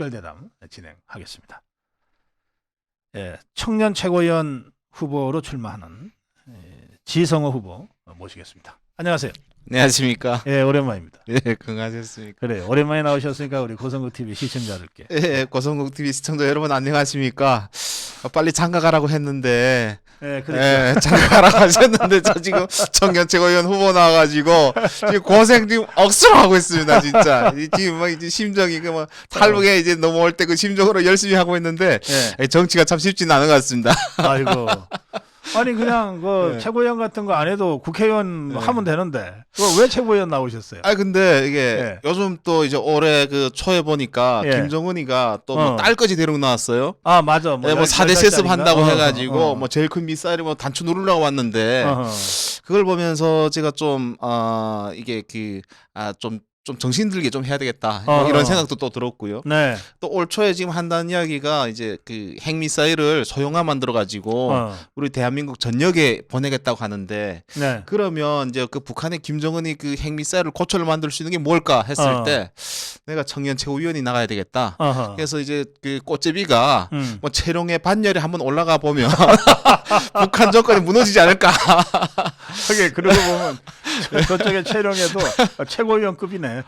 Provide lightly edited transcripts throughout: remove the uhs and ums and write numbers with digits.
특별대담 진행하겠습니다. 예, 청년 최고위원 후보로 출마하는 지성호 후보 모시겠습니다. 안녕하세요. 안녕하십니까. 예, 오랜만입니다. 예, 건강하셨습니까. 그래, 오랜만에 나오셨으니까 우리 고성국 TV 시청자들께. 예, 고성국 TV 시청자 여러분 안녕하십니까. 빨리 장가 가라고 했는데, 예, 그러니까. 예, 장가 가라고 하셨는데 저 지금 청년 최고위원 후보 나와가지고 지금 고생 지금 억수로 하고 있습니다, 진짜. 지금 막 이제 심정이 그 뭐 탈북에 이제 넘어올 때 그 심정으로 열심히 하고 있는데 예. 정치가 참 쉽지는 않은 것 같습니다. 아이고. 아니 그냥 그 네. 최고위원 같은 거 안 해도 국회의원 네. 하면 되는데 그거 왜 최고위원 나오셨어요? 아 근데 이게 예. 요즘 또 이제 올해 그 초에 보니까 예. 김정은이가 또 뭐 어. 딸까지 데리고 나왔어요. 아 맞아. 네, 뭐 4대 10살짜리인가? 세습 한다고 해가지고 어. 뭐 제일 큰 미사일이 뭐 단추 누르려고 왔는데 어허. 그걸 보면서 제가 좀 이게 좀 정신 들게 좀 해야 되겠다 뭐 이런 생각도 또 들었고요. 네. 또 올 초에 지금 한다는 이야기가 이제 그 핵미사일을 소형화 만들어 가지고 우리 대한민국 전역에 보내겠다고 하는데 네. 그러면 이제 그 북한의 김정은이 그 핵미사일을 고철로 만들 수 있는 게 뭘까 했을 때 내가 청년 최고위원이 나가야 되겠다. 어허. 그래서 이제 그 꽃제비가 뭐 채룡의 반열에 한번 올라가 보면 북한 정권이 무너지지 않을까. 하게 그러고 보면 저쪽에 채령에도 최고위원급이네.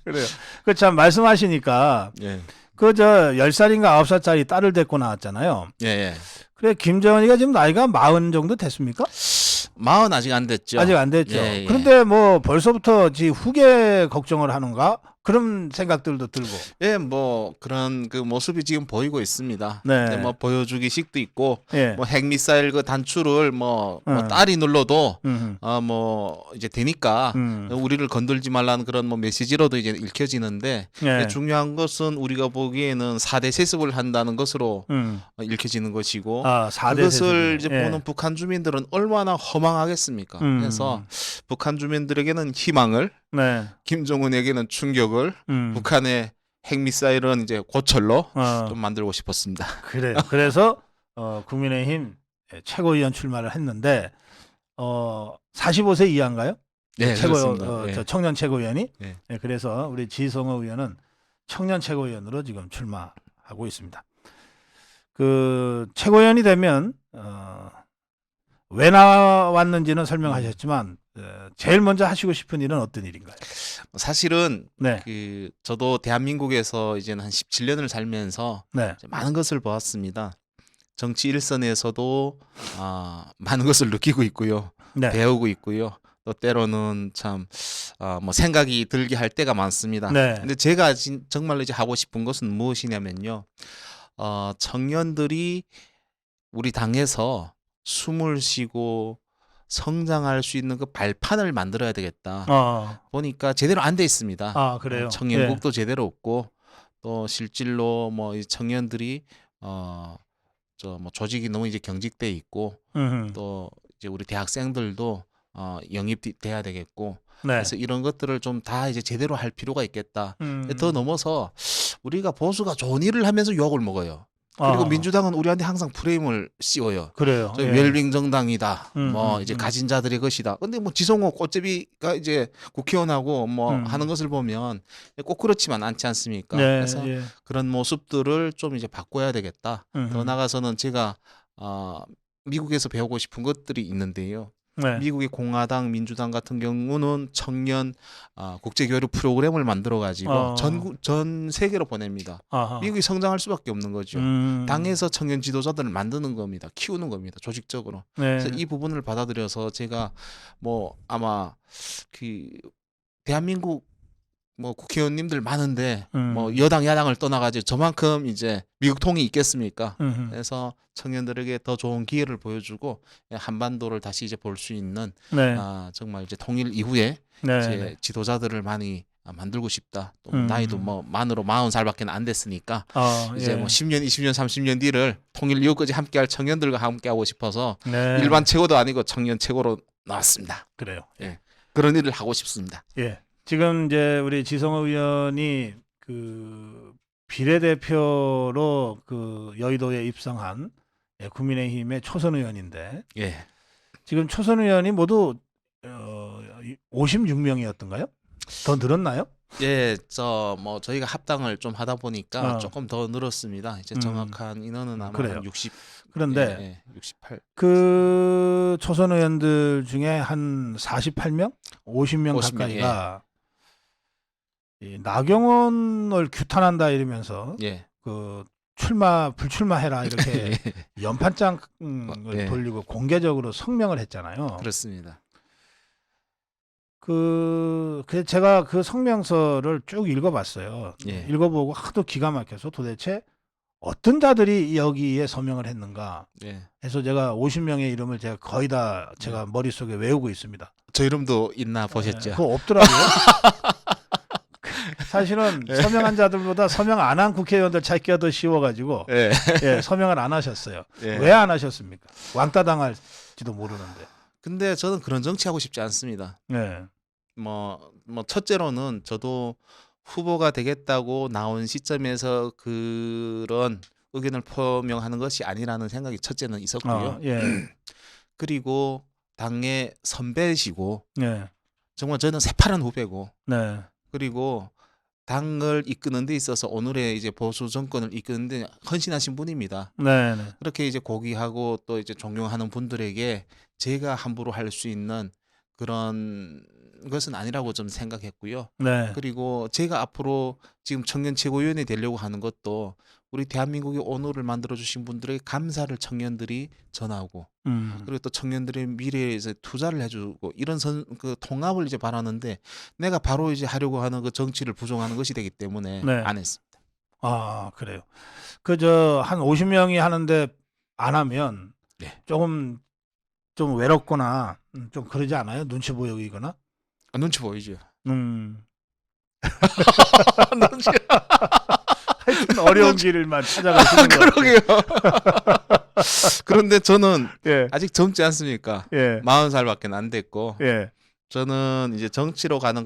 그래요. 그 참 말씀하시니까 예. 그 저 10살인가 9살짜리 딸을 데리고 나왔잖아요. 예, 예. 그래 김정은이가 지금 나이가 40 정도 됐습니까? 40 아직 안 됐죠. 아직 안 됐죠. 예, 예. 그런데 뭐 벌써부터 지 후계 걱정을 하는가? 그런 생각들도 들고. 예, 뭐 그런 그 모습이 지금 보이고 있습니다. 네. 근데 뭐 보여주기식도 있고 예. 뭐 핵미사일 그 단추를 뭐 음. 딸이 눌러도 음. 뭐 이제 되니까 우리를 건들지 말라는 그런 뭐 메시지로도 이제 읽혀지는데 예. 중요한 것은 우리가 보기에는 4대 세습을 한다는 것으로 읽혀지는 것이고 아, 4대 그것을 세습이. 이제 예. 보는 북한 주민들은 얼마나 허망하겠습니까? 그래서 북한 주민들에게는 희망을, 네. 김정은에게는 충격을, 북한의 핵미사일은 이제 고철로 좀 만들고 싶었습니다. 그래요. 그래서 국민의힘 최고위원 출마를 했는데 45세 이하인가요? 네, 저 청년 최고위원이. 네. 네, 그래서 우리 지성호 의원은 청년 최고위원으로 지금 출마하고 있습니다. 그 최고위원이 되면 왜 나왔는지는 설명하셨지만 제일 먼저 하시고 싶은 일은 어떤 일인가요? 사실은 네. 그 저도 대한민국에서 이제는 한 17년을 살면서 네. 많은 것을 보았습니다. 정치 일선에서도 많은 것을 느끼고 있고요. 네. 배우고 있고요. 또 때로는 참 뭐 생각이 들게 할 때가 많습니다. 네. 근데 제가 정말로 이제 하고 싶은 것은 무엇이냐면요. 청년들이 우리 당에서 숨을 쉬고 성장할 수 있는 그 발판을 만들어야 되겠다. 보니까 제대로 안 돼 있습니다. 아, 그래요? 청년국도 제대로 없고 또 실질로 뭐 이 청년들이 저 뭐 조직이 너무 이제 경직돼 있고 또 이제 우리 대학생들도 영입돼야 되겠고 네. 그래서 이런 것들을 좀 다 이제 제대로 할 필요가 있겠다. 더 넘어서 우리가 보수가 좋은 일을 하면서 욕을 먹어요. 그리고 민주당은 우리한테 항상 프레임을 씌워요. 그래요. 저희 웰빙 정당이다. 뭐 이제 음. 가진 자들의 것이다. 근데 뭐 지성호 꽃제비가 이제 국회의원하고 뭐 하는 것을 보면 꼭 그렇지만 않지 않습니까? 네, 그래서 그런 모습들을 좀 이제 바꿔야 되겠다. 더 나아가서는 제가 미국에서 배우고 싶은 것들이 있는데요. 네. 미국의 공화당, 민주당 같은 경우는 청년 국제교류 프로그램을 만들어 가지고 전 세계로 보냅니다. 아하. 미국이 성장할 수밖에 없는 거죠. 음. 당에서 청년 지도자들을 만드는 겁니다. 키우는 겁니다. 조직적으로. 네. 그래서 이 부분을 받아들여서 제가 뭐 아마 그 대한민국 뭐 국회의원님들 많은데 뭐 여당 야당을 떠나가지고 저만큼 이제 미국 통이 있겠습니까? 그래서 청년들에게 더 좋은 기회를 보여주고 한반도를 다시 이제 볼 수 있는 네. 정말 이제 통일 이후에 네. 이제 지도자들을 많이 만들고 싶다. 또 나이도 뭐 만으로 40살밖에 안 됐으니까 이제 뭐 10년, 20년, 30년 뒤를 통일 이후까지 함께할 청년들과 함께하고 싶어서 네. 일반 최고도 아니고 청년 최고로 나왔습니다. 그래요. 예. 그런 일을 하고 싶습니다. 예. 지금 이제 우리 지성호 의원이 그 비례대표로 그 여의도에 입성한 국민의힘의 초선 의원인데 예. 지금 초선 의원이 모두 56명이었던가요? 더 늘었나요? 예, 저희가 합당을 좀 하다 보니까 어. 조금 더 늘었습니다. 이제 정확한 인원은 아마 그래요. 한 60, 그런데 68, 그 초선 의원들 중에 한 48명, 50명 50명, 가까이가 이 나경원을 규탄한다 이러면서 예, 그 불출마해라 이렇게 연판장을 예. 돌리고 공개적으로 성명을 했잖아요. 그렇습니다. 제가 그 성명서를 쭉 읽어봤어요. 예. 읽어보고 하도 기가 막혀서 도대체 어떤 자들이 여기에 서명을 했는가 예. 해서 제가 50명의 이름을 제가 거의 다 제가 머릿속에 외우고 있습니다. 저 이름도 있나 보셨죠? 그거 없더라고요. 사실은 예. 서명한 자들보다 서명 안 한 국회의원들 찾기가 더 쉬워가지고 예. 예, 서명을 안 하셨어요. 예. 왜 안 하셨습니까? 왕따 당할지도 모르는데. 근데 저는 그런 정치하고 싶지 않습니다. 네. 첫째로는 저도 후보가 되겠다고 나온 시점에서 그런 의견을 표명하는 것이 아니라는 생각이 첫째는 있었고요. 예. 그리고 당의 선배시고 네. 정말 저는 새파란 후배고 네. 그리고 당을 이끄는 데 있어서 오늘의 이제 보수 정권을 이끄는 데 헌신하신 분입니다. 네. 네. 그렇게 이제 고귀하고 또 이제 존경하는 분들에게 제가 함부로 할 수 있는 그런 것은 아니라고 좀 생각했고요. 네. 그리고 제가 앞으로 지금 청년 최고위원이 되려고 하는 것도 우리 대한민국의 오늘을 만들어 주신 분들의 감사를 청년들이 전하고 그리고 또 청년들의 미래에 투자를 해주고 이런 그 통합을 이제 바라는데 내가 바로 이제 하려고 하는 그 정치를 부정하는 것이 되기 때문에 네. 안 했습니다. 아, 그래요. 한 50명이 하는데 안 하면 네. 조금 좀 외롭거나 좀 그러지 않아요? 눈치 보이거나? 눈치 보이죠. 음. 눈치. 하여튼 어려운 길만 찾아가시는 거. 그러게요. 그런데 저는 예. 아직 젊지 않습니까? 예. 40살밖에 안 됐고 예. 저는 이제 정치로 가는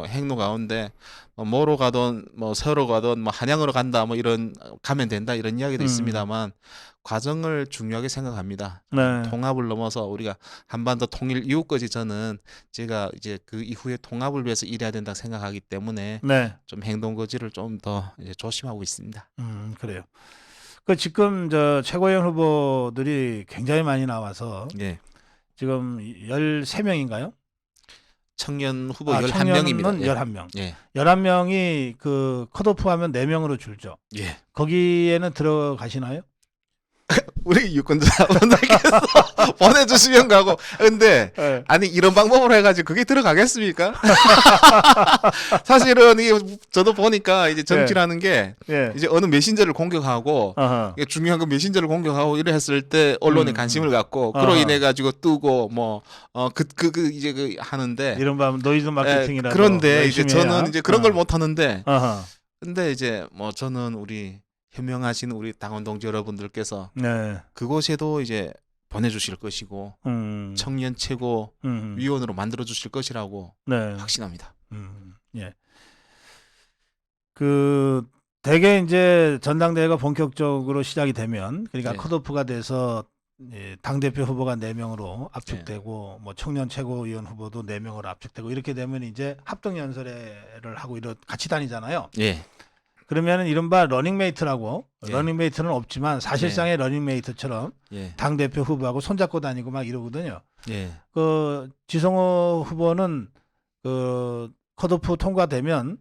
행로 가운데 뭐로 가든 뭐 서로 가든 뭐 한양으로 간다 뭐 이런 가면 된다 이런 이야기도 있습니다만 과정을 중요하게 생각합니다. 네. 통합을 넘어서 우리가 한반도 통일 이후까지 저는 제가 이제 그 이후에 통합을 위해서 일해야 된다 생각하기 때문에 네. 좀 행동 거지를 좀 더 이제 조심하고 있습니다. 그래요. 지금 최고위원 후보들이 굉장히 많이 나와서 예. 지금 13명인가요? 청년 후보 청년은 11명입니다. 11명. 예. 11명이 그 컷오프하면 4명으로 줄죠. 예. 거기에는 들어가시나요? 우리 유권자분들께서 보내주시면 가고 근데 네. 아니 이런 방법으로 해가지고 그게 들어가겠습니까? 사실은 이게 저도 보니까 이제 정치라는 게 예. 이제 어느 메신저를 공격하고 아하. 이게 중요한 그 메신저를 공격하고 이래 했을 때 언론에 관심을 갖고 그로 아하. 인해 가지고 뜨고 이제 하는데 이른바 노이즈 마케팅이라고. 그런데 이제 열심히 해야. 저는 이제 그런 걸 못 하는데 아하. 근데 이제 저는 우리 현명하신 우리 당원 동지 여러분들께서 네. 그곳에도 이제 보내주실 것이고 청년 최고 위원으로 만들어 주실 것이라고 네. 확신합니다. 예. 대개 이제 전당대회가 본격적으로 시작이 되면 그러니까 네. 컷오프가 돼서 당대표 후보가 4명으로 압축되고 뭐 청년 최고위원 후보도 4명으로 압축되고 이렇게 되면 이제 합동연설회를 하고 같이 다니잖아요. 예. 그러면은 이른바 러닝메이트라고 예. 러닝메이트는 없지만 사실상의 러닝메이트처럼 예. 당대표 후보하고 손잡고 다니고 막 이러거든요. 예. 지성호 후보는 컷오프 통과되면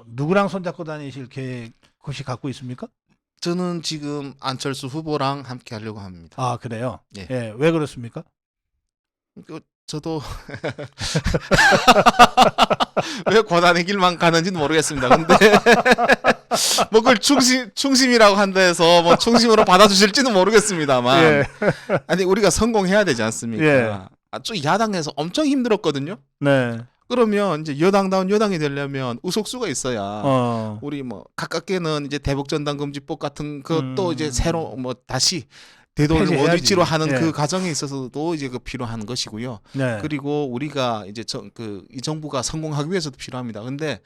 누구랑 손잡고 다니실 계획 혹시 갖고 있습니까? 저는 지금 안철수 후보랑 함께 하려고 합니다. 아, 그래요? 예. 예. 왜 그렇습니까? 저도 왜 고단의 길만 가는지는 모르겠습니다. 근데 뭐 그걸 충심이라고 한다 해서 뭐 충심으로 받아주실지는 모르겠습니다만 예. 아니 우리가 성공해야 되지 않습니까? 예. 저 야당에서 엄청 힘들었거든요. 네. 그러면 이제 여당다운 여당이 되려면 의석수가 있어야 우리 뭐 가깝게는 이제 대북전단금지법 같은 그것도 이제 새로 뭐 다시 되돌림 폐지해야지. 원위치로 하는 예. 그 과정에 있어서도 이제 필요한 것이고요. 네. 그리고 우리가 이제 이 정부가 성공하기 위해서도 필요합니다. 근데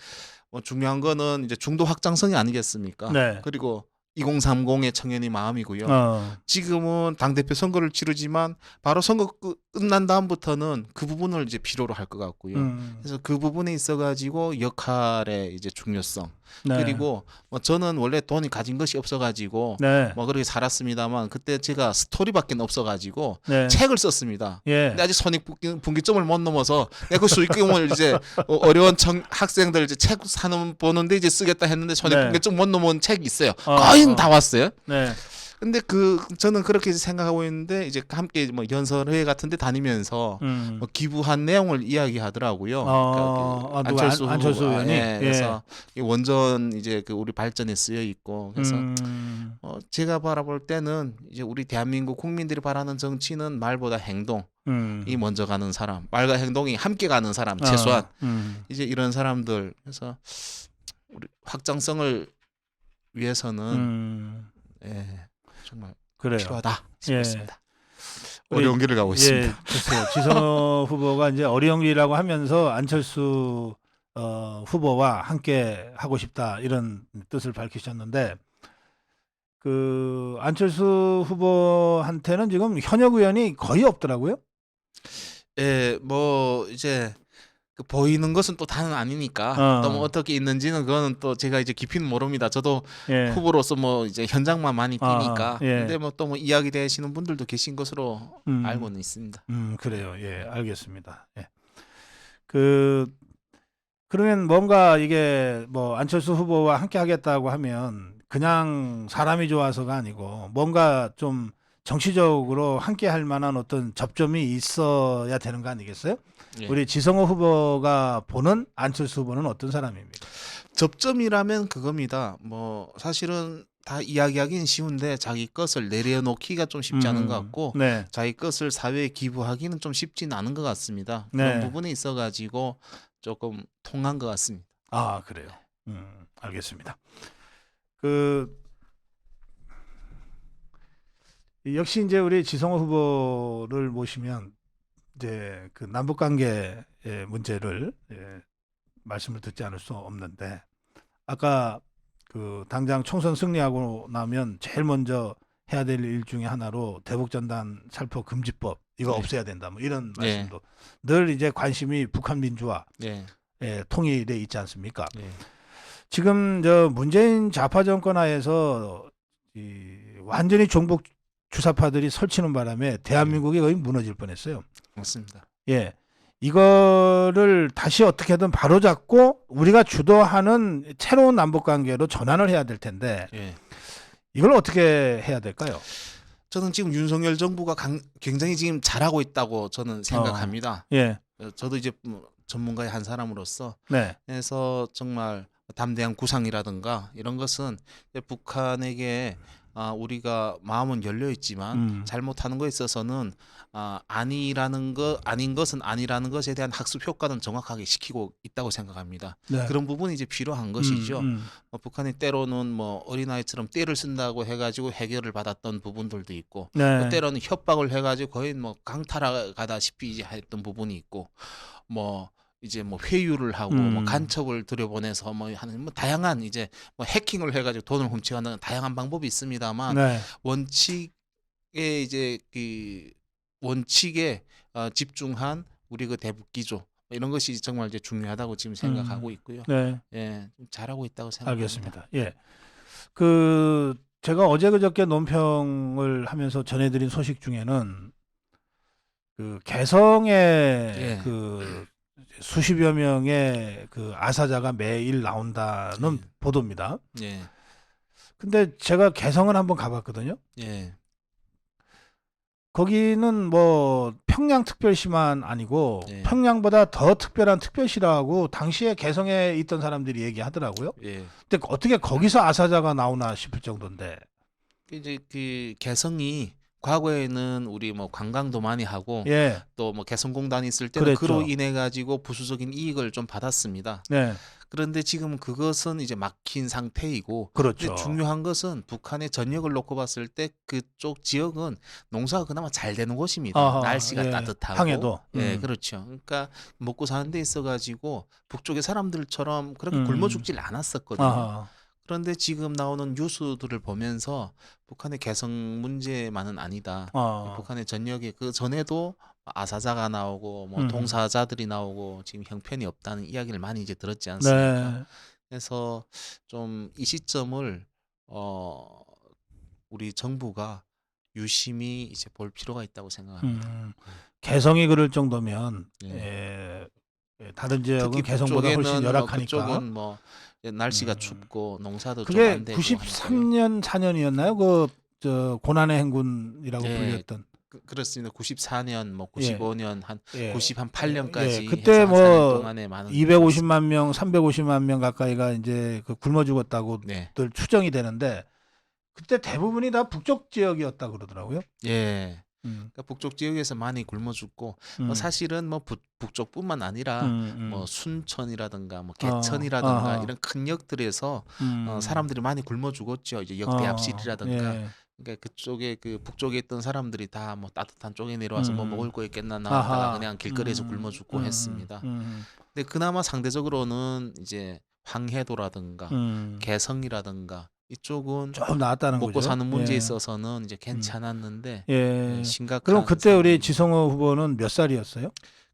뭐 중요한 거는 이제 중도 확장성이 아니겠습니까? 네. 그리고 2030의 청년의 마음이고요. 어. 지금은 당대표 선거를 치르지만 바로 선거 끝난 다음부터는 그 부분을 이제 필요로 할 것 같고요. 그래서 그 부분에 있어가지고 역할의 이제 중요성 네. 그리고 뭐 저는 원래 돈이 가진 것이 없어가지고 네. 뭐 그렇게 살았습니다만 그때 제가 스토리밖에 없어가지고 네. 책을 썼습니다. 예. 근데 아직 손익분기점을 못 넘어서 내가 그 수익금을 이제 어려운 학생들 이제 책 사는 보는데 이제 쓰겠다 했는데 손익분기점 못 넘은 책이 있어요. 거의 다 왔어요. 네. 근데 저는 그렇게 생각하고 있는데 이제 함께 뭐 연설회 같은데 다니면서 뭐 기부한 내용을 이야기하더라고요. 안철수 의원이. 예, 그래서 이 원전 이제 그 우리 발전에 쓰여 있고 그래서 제가 바라볼 때는 이제 우리 대한민국 국민들이 바라는 정치는 말보다 행동이 먼저 가는 사람, 말과 행동이 함께 가는 사람 최소한 이제 이런 사람들 그래서 우리 확장성을 위해서는 예. 정말 그래요. 필요하다 예. 싶습니다. 어려운 길을 가고 있습니다. 예, 글쎄요. 지성호 후보가 이제 어려운 길이라고 하면서 안철수 후보와 함께 하고 싶다 이런 뜻을 밝히셨는데 그 안철수 후보한테는 지금 현역 의원이 거의 없더라고요. 예, 뭐 이제 그 보이는 것은 또 다는 아니니까 또 뭐 어떻게 있는지는 그거는 또 제가 이제 깊이는 모릅니다. 저도 예. 후보로서 뭐 이제 현장만 많이 뛰니까. 예. 근데 뭐 또 뭐 이야기 되시는 분들도 계신 것으로 알고는 있습니다. 그래요. 예, 알겠습니다. 예. 그러면 뭔가 이게 뭐 안철수 후보와 함께 하겠다고 하면 그냥 사람이 좋아서가 아니고 뭔가 좀 정치적으로 함께 할 만한 어떤 접점이 있어야 되는 거 아니겠어요? 예. 우리 지성호 후보가 보는 안철수 후보는 어떤 사람입니까? 접점이라면 그겁니다. 뭐 사실은 다 이야기하기는 쉬운데 자기 것을 내려놓기가 좀 쉽지 않은 것 같고 네. 자기 것을 사회에 기부하기는 좀 쉽지는 않은 것 같습니다. 네. 그런 부분에 있어가지고 조금 통한 것 같습니다. 아, 그래요. 알겠습니다. 역시 이제 우리 지성호 후보를 모시면 이제 그 남북 관계의 문제를 말씀을 듣지 않을 수 없는데 아까 그 당장 총선 승리하고 나면 제일 먼저 해야 될 일 중에 하나로 대북전단 살포 금지법 이거 네. 없애야 된다 뭐 이런 네. 말씀도 늘 이제 관심이 북한 민주화 네. 통일에 있지 않습니까? 네. 지금 저 문재인 좌파 정권 하에서 완전히 종북 주사파들이 설치는 바람에 대한민국이 거의 무너질 뻔했어요. 맞습니다. 예, 이거를 다시 어떻게든 바로잡고 우리가 주도하는 새로운 남북 관계로 전환을 해야 될 텐데 예. 이걸 어떻게 해야 될까요? 저는 지금 윤석열 정부가 굉장히 지금 잘하고 있다고 저는 생각합니다. 예, 저도 이제 뭐 전문가의 한 사람으로서 네, 그래서 정말 담대한 구상이라든가 이런 것은 이제 북한에게 우리가 마음은 열려 있지만 잘못하는 거에 있어서는 아닌 것은 아니라는 것에 대한 학습 효과는 정확하게 시키고 있다고 생각합니다. 네. 그런 부분이 이제 필요한 것이죠. 북한이 때로는 뭐 어린아이처럼 떼를 쓴다고 해가지고 해결을 받았던 부분들도 있고 네. 또 때로는 협박을 해가지고 거의 뭐 강탈하다시피 이제 했던 부분이 있고 뭐 이제 뭐 회유를 하고 뭐 간첩을 들여보내서 뭐 하는 뭐 다양한 이제 뭐 해킹을 해가지고 돈을 훔쳐가는 다양한 방법이 있습니다만 네. 원칙에 이제 그 원칙에 집중한 우리 그 대북 기조 이런 것이 정말 이제 중요하다고 지금 생각하고 있고요. 네. 예, 좀 잘하고 있다고 생각합니다. 알겠습니다. 예, 제가 어제 그저께 논평을 하면서 전해드린 소식 중에는 그 개성에 예. 그 수십여 명의 그 아사자가 매일 나온다는 보도입니다. 예, 근데 제가 개성을 한번 가봤거든요. 예, 거기는 뭐 평양특별시만 아니고 예. 평양보다 더 특별한 특별시라고 당시에 개성에 있던 사람들이 얘기하더라고요. 예. 근데 어떻게 거기서 아사자가 나오나 싶을 정도인데. 이제 그 개성이 과거에는 우리 뭐 관광도 많이 하고 예, 또 뭐 개성공단이 있을 때는 그랬죠. 그로 인해 가지고 부수적인 이익을 좀 받았습니다. 네, 그런데 지금 그것은 이제 막힌 상태이고 그렇죠. 근데 중요한 것은 북한의 전역을 놓고 봤을 때 그쪽 지역은 농사가 그나마 잘 되는 곳입니다. 아하, 날씨가 예, 따뜻하고 항해도. 예, 그렇죠. 그러니까 먹고 사는 데 있어 가지고 북쪽의 사람들처럼 그렇게 음. 굶어 죽질 않았었거든요. 아하. 그런데 지금 나오는 뉴스들을 보면서 북한의 개성 문제만은 아니다. 북한의 전역에 그 전에도 아사자가 나오고 뭐 동사자들이 나오고 지금 형편이 없다는 이야기를 많이 이제 들었지 않습니까? 네. 그래서 좀 이 시점을 우리 정부가 유심히 이제 볼 필요가 있다고 생각합니다. 개성이 그럴 정도면 예. 다른 지역은 특히 개성보다 훨씬 북쪽에는 열악하니까. 그쪽은 뭐 날씨가 음. 춥고 농사도 좀 그게 안 되고 하니까요. 93년 4년이었나요? 그 저 고난의 행군이라고 예. 불렸던. 그렇습니다. 94년 뭐 예. 95년 한 예. 98년까지 그때 해서 한 4년 뭐 동안에 많은 250만 명, 350만 명 가까이가 이제 그 굶어 죽었다고들 네. 추정이 되는데 그때 대부분이 다 북쪽 지역이었다 그러더라고요. 예. 그러니까 북쪽 지역에서 많이 굶어 죽고 뭐 사실은 뭐 북쪽뿐만 아니라 뭐 순천이라든가 뭐 개천이라든가 아하. 이런 큰 역들에서 사람들이 많이 굶어 죽었죠. 이제 역대합실이라든가 예. 그러니까 그쪽에 그 북쪽에 있던 사람들이 다 뭐 따뜻한 쪽에 내려와서 뭐 먹을 거 있겠나 나왔다가 아하. 그냥 길거리에서 굶어 죽고 했습니다. 근데 그나마 상대적으로는 이제 황해도라든가 개성이라든가 이쪽은 좀 나았다는 먹고 거죠. 사는 문제에 예. 있어서는 이제 괜찮았는데 예. 심각한 그럼 그때 우리 상황입니다. 지성호 후보는 몇 살이었어요?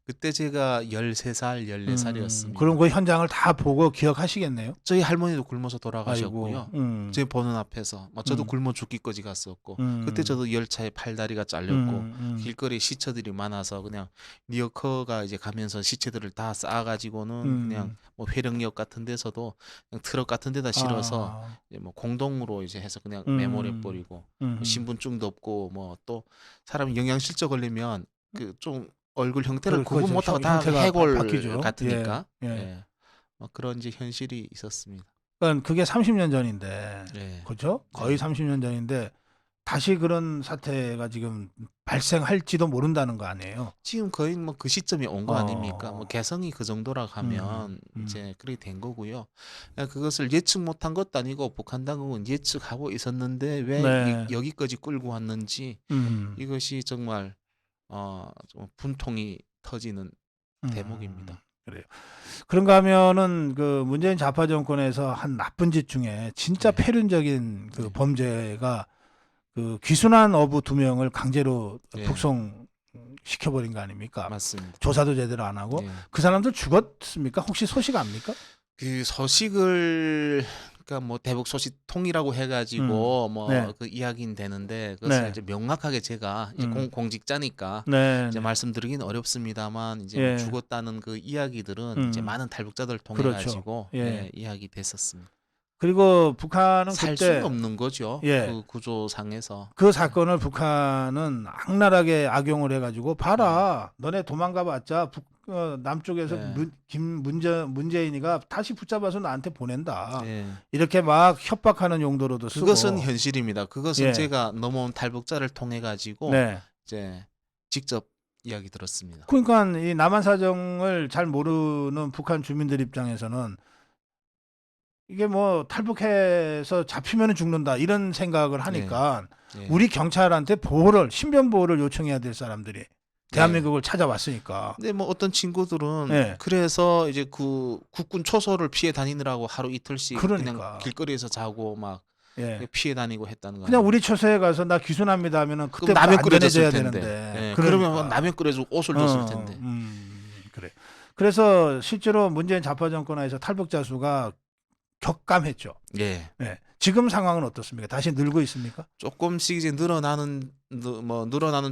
그때 제가 13살, 14살이었습니다. 그럼 그 현장을 다 보고 기억하시겠네요? 저희 할머니도 굶어서 아이고. 돌아가셨고요. 제 보는 앞에서 저도 굶어 죽기까지 갔었고 그때 저도 열차에 팔다리가 잘렸고 길거리에 시체들이 많아서 그냥 리어커가 이제 가면서 시체들을 다 쌓아가지고는 그냥 뭐 회령역 같은 데서도 그냥 트럭 같은 데다 실어서 이제 뭐 공동으로 이제 해서 그냥 매몰해 버리고 뭐 신분증도 없고 뭐 또 사람이 영양실조 걸리면 그 좀 얼굴 형태를 구분 그렇죠. 못하고 다 형태가 해골 바뀌죠. 같으니까 예. 예. 뭐 그런 이제 현실이 있었습니다. 그러니까 그게 30년 전인데, 예. 그렇죠? 거의 30년 전인데 다시 그런 사태가 지금 발생할지도 모른다는 거 아니에요? 지금 거의 뭐 그 시점이 온 거 아닙니까? 뭐 개성이 그 정도라 하면 음. 이제 그렇게 된 거고요. 그것을 예측 못한 것도 아니고 북한 당국은 예측하고 있었는데 왜 네. 여기까지 끌고 왔는지 이것이 정말 좀 분통이 터지는 대목입니다. 그래요. 그런가 하면은 그 문재인 좌파 정권에서 한 나쁜 짓 중에 진짜 네. 폐륜적인 그 네. 범죄가 그 귀순한 어부 2명을 강제로 네. 북송 시켜버린 거 아닙니까? 맞습니다. 조사도 제대로 안 하고 네. 그 사람들 죽었습니까? 혹시 소식 압니까? 그 소식을 그러니까 뭐 대북 소식통이라고 해가지고 뭐 네. 그 이야기는 되는데 그것을 네. 이제 명확하게 제가 이제 공직자니까 네. 이제 말씀드리긴 어렵습니다만 이제 예. 뭐 죽었다는 그 이야기들은 이제 많은 탈북자들 통해 그렇죠. 가지고 예. 이야기 됐었습니다. 그리고 북한은 살 그때 수는 없는 거죠. 예. 그 구조상에서. 그 사건을 북한은 악랄하게 악용을 해가지고 봐라 너네 도망가봤자 남쪽에서 네. 문재인이가 다시 붙잡아서 나한테 보낸다 예. 이렇게 막 협박하는 용도로도 쓰고 그것은 현실입니다. 그것은 예. 제가 넘어온 탈북자를 통해 가지고 네. 이제 직접 이야기 들었습니다. 그러니까 이 남한 사정을 잘 모르는 북한 주민들 입장에서는 이게 뭐 탈북해서 잡히면 죽는다 이런 생각을 하니까 예. 우리 경찰한테 보호를 신변 보호를 요청해야 될 사람들이 대한민국을 찾아왔으니까. 근데 뭐 어떤 친구들은 네. 그래서 이제 그 국군 초소를 피해 다니느라고 하루 이틀씩 그러니까. 그냥 길거리에서 자고 막 예. 피해 다니고 했다는 거. 그냥 우리 처소에 가서 나 귀순합니다 하면은 그럼 그때 라면 안전해져야 끓여줬을 텐데. 되는데. 예, 그러니까. 그러면 라면 끓여주고 옷을 줬을 텐데. 그래. 그래서 실제로 문재인 좌파 정권 하에서 탈북자 수가 격감했죠. 예. 예. 지금 상황은 어떻습니까? 다시 늘고 있습니까? 조금씩 이제 늘어나는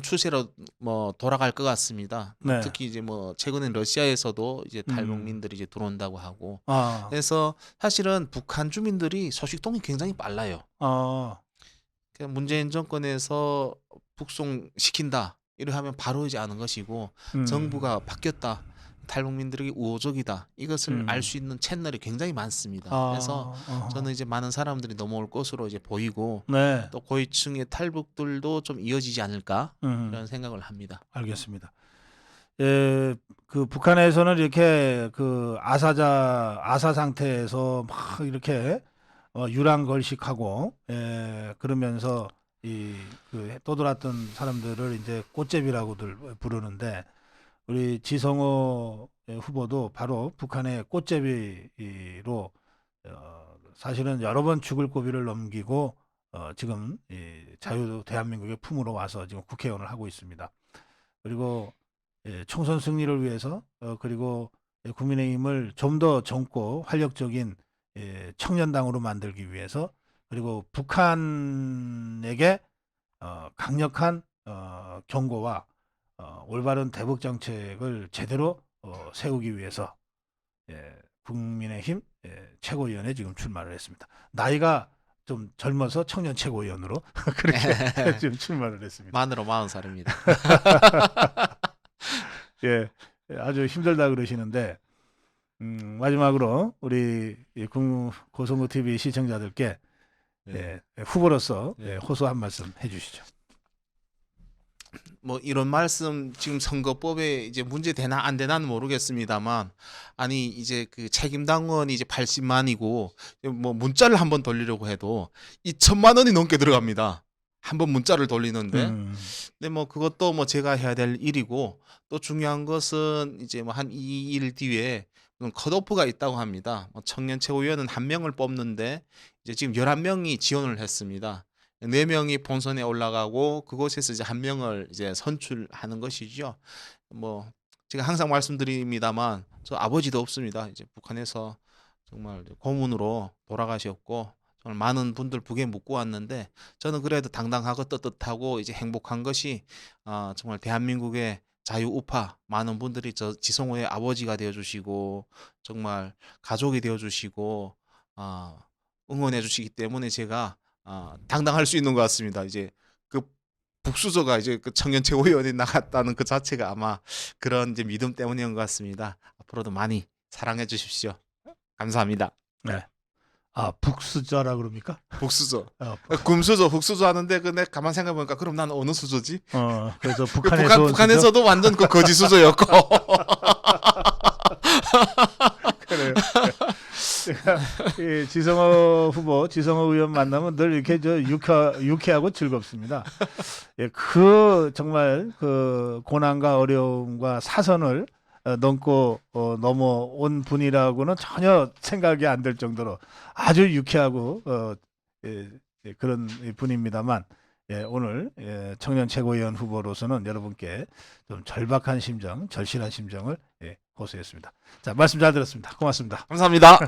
추세로 뭐 돌아갈 것 같습니다. 네. 특히 이제 뭐 최근에 러시아에서도 이제 탈북민들이 이제 들어온다고 하고. 아, 그래서 사실은 북한 주민들이 소식통이 굉장히 빨라요. 그러니까 문재인 정권에서 북송 시킨다 이래 하면 바로 이제 아는 것이고 정부가 바뀌었다. 탈북민들에게 우호적이다. 이것을 알 수 있는 채널이 굉장히 많습니다. 그래서 저는 이제 많은 사람들이 넘어올 것으로 이제 보이고 네. 또 고위층의 탈북들도 좀 이어지지 않을까 이런 생각을 합니다. 알겠습니다. 예, 그 북한에서는 이렇게 그 아사 상태에서 막 이렇게 유랑걸식하고 그러면서 이 그 떠돌았던 사람들을 이제 꽃제비라고들 부르는데 우리 지성호 후보도 바로 북한의 꽃제비로 사실은 여러 번 죽을 고비를 넘기고 지금 이 자유 대한민국의 품으로 와서 지금 국회의원을 하고 있습니다. 그리고 총선 승리를 위해서 그리고 국민의힘을 좀 더 젊고 활력적인 청년당으로 만들기 위해서 그리고 북한에게 강력한 경고와 올바른 대북 정책을 제대로 세우기 위해서 국민의힘 최고위원에 지금 출마를 했습니다. 나이가 좀 젊어서 청년 최고위원으로 그렇게 지금 출마를 했습니다. 만으로 40살입니다. 예, 아주 힘들다 그러시는데 마지막으로 우리 고성구 TV 시청자들께 후보로서 호소 한 말씀 해주시죠. 뭐 이런 말씀 지금 선거법에 이제 문제 되나 안 되나는 모르겠습니다만 아니 이제 그 책임 당원이 이제 80만이고 뭐 문자를 한번 돌리려고 해도 2천만 원이 넘게 들어갑니다. 한번 문자를 돌리는데 근데 뭐 그것도 뭐 제가 해야 될 일이고 또 중요한 것은 이제 뭐 한 2일 뒤에 컷오프가 있다고 합니다. 뭐 청년 최고위원은 1명을 뽑는데 이제 지금 11명이 지원을 했습니다. 4명이 본선에 올라가고 그곳에서 이제 1명을 이제 선출하는 것이죠. 뭐 제가 항상 말씀드립니다만 저 아버지도 없습니다. 이제 북한에서 정말 고문으로 돌아가셨고 정말 많은 분들 북에 묻고 왔는데 저는 그래도 당당하고 떳떳하고 이제 행복한 것이 정말 대한민국의 자유 우파 많은 분들이 저 지성호의 아버지가 되어주시고 정말 가족이 되어주시고 응원해주시기 때문에 제가 당당할 수 있는 것 같습니다. 이제 그 북수저가 이제 그 청년 최고위원이 나갔다는 그 자체가 아마 그런 이제 믿음 때문인 것 같습니다. 앞으로도 많이 사랑해 주십시오. 감사합니다. 네. 북수저라 그럽니까? 북수저, 금수저, 북수저 하는데 근데 가만 생각해 보니까 그럼 난 어느 수저지? 그래서 북한에서 북한에서도 완전 그 거지 수저였고. 그래요. 제가 이 지성호 후보, 지성호 의원 만나면 늘 이렇게 유쾌하고 즐겁습니다. 그 정말 그 고난과 어려움과 사선을 넘고 넘어온 분이라고는 전혀 생각이 안 될 정도로 아주 유쾌하고 그런 분입니다만 오늘 청년 최고위원 후보로서는 여러분께 좀 절박한 심정, 절실한 심정을 호소했습니다. 자, 말씀 잘 들었습니다. 고맙습니다. 감사합니다.